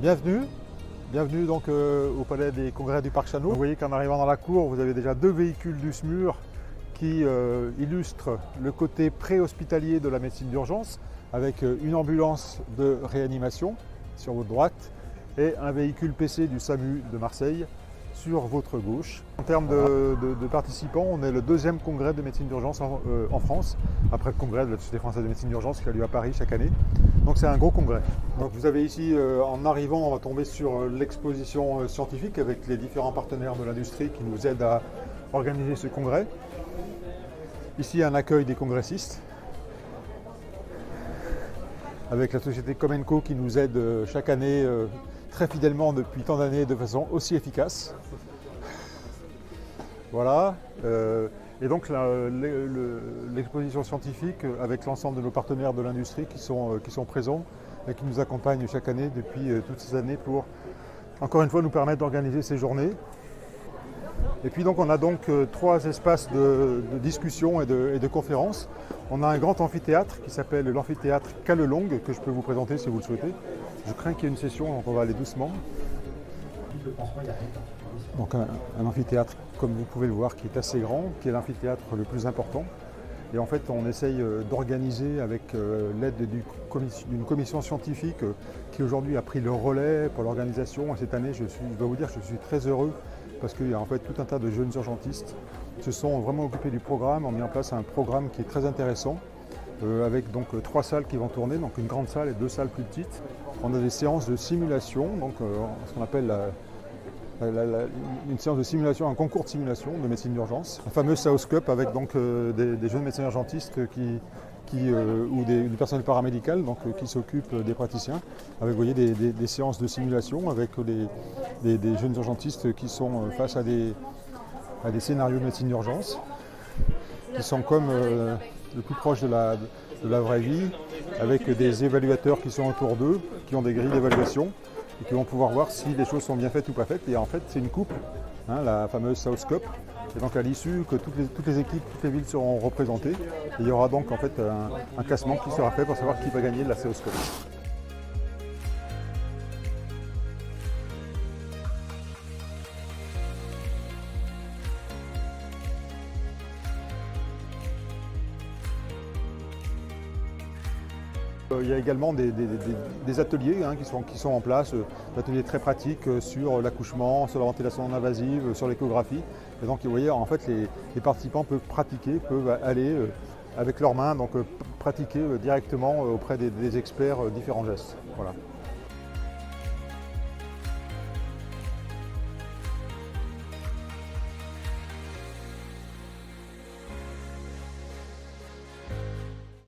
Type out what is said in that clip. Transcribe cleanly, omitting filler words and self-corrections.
Bienvenue, bienvenue donc au Palais des Congrès du Parc Chano. Vous voyez qu'en arrivant dans la cour, vous avez déjà deux véhicules du SMUR qui illustrent le côté pré-hospitalier de la médecine d'urgence, avec une ambulance de réanimation sur votre droite et un véhicule PC du SAMU de Marseille sur votre gauche. En termes de participants, on est le deuxième congrès de médecine d'urgence en France, après le congrès de la Société française de médecine d'urgence qui a lieu à Paris chaque année. Donc c'est un gros congrès. Donc vous avez ici, en arrivant, on va tomber sur l'exposition scientifique avec les différents partenaires de l'industrie qui nous aident à organiser ce congrès. Ici un accueil des congressistes, avec la société Comenco qui nous aide chaque année très fidèlement depuis tant d'années de façon aussi efficace. Voilà. Et donc l'exposition scientifique avec l'ensemble de nos partenaires de l'industrie qui sont présents et qui nous accompagnent chaque année depuis toutes ces années pour, encore une fois, nous permettre d'organiser ces journées. Et puis donc on a donc trois espaces de discussion et de conférences. On a un grand amphithéâtre qui s'appelle l'amphithéâtre Callelongue, que je peux vous présenter si vous le souhaitez. Je crains qu'il y ait une session, donc on va aller doucement. Donc un amphithéâtre, comme vous pouvez le voir, qui est assez grand, qui est l'amphithéâtre le plus important. Et en fait, on essaye d'organiser avec l'aide d'une commission scientifique qui aujourd'hui a pris le relais pour l'organisation. Et cette année, je dois vous dire que je suis très heureux parce qu'il y a en fait tout un tas de jeunes urgentistes qui se sont vraiment occupés du programme, ont mis en place un programme qui est très intéressant avec donc trois salles qui vont tourner, donc une grande salle et deux salles plus petites. On a des séances de simulation, donc ce qu'on appelle une séance de simulation, un concours de simulation de médecine d'urgence. Un fameux South Cup avec donc des jeunes médecins urgentistes ou du personnel paramédical donc, qui s'occupent des praticiens, avec vous voyez, des séances de simulation avec des jeunes urgentistes qui sont face à des scénarios de médecine d'urgence, qui sont comme le plus proche de la vraie vie, avec des évaluateurs qui sont autour d'eux, qui ont des grilles d'évaluation, et qui vont pouvoir voir si les choses sont bien faites ou pas faites. Et en fait, c'est une coupe, la fameuse South Cup. Et donc à l'issue, que toutes les équipes, toutes les villes seront représentées. Et il y aura donc en fait un classement qui sera fait pour savoir qui va gagner la South Cup. Il y a également des ateliers qui sont en place, des ateliers très pratiques sur l'accouchement, sur la ventilation non invasive, sur l'échographie. Et donc vous voyez, en fait, les participants peuvent aller avec leurs mains, donc pratiquer directement auprès des experts différents gestes. Voilà.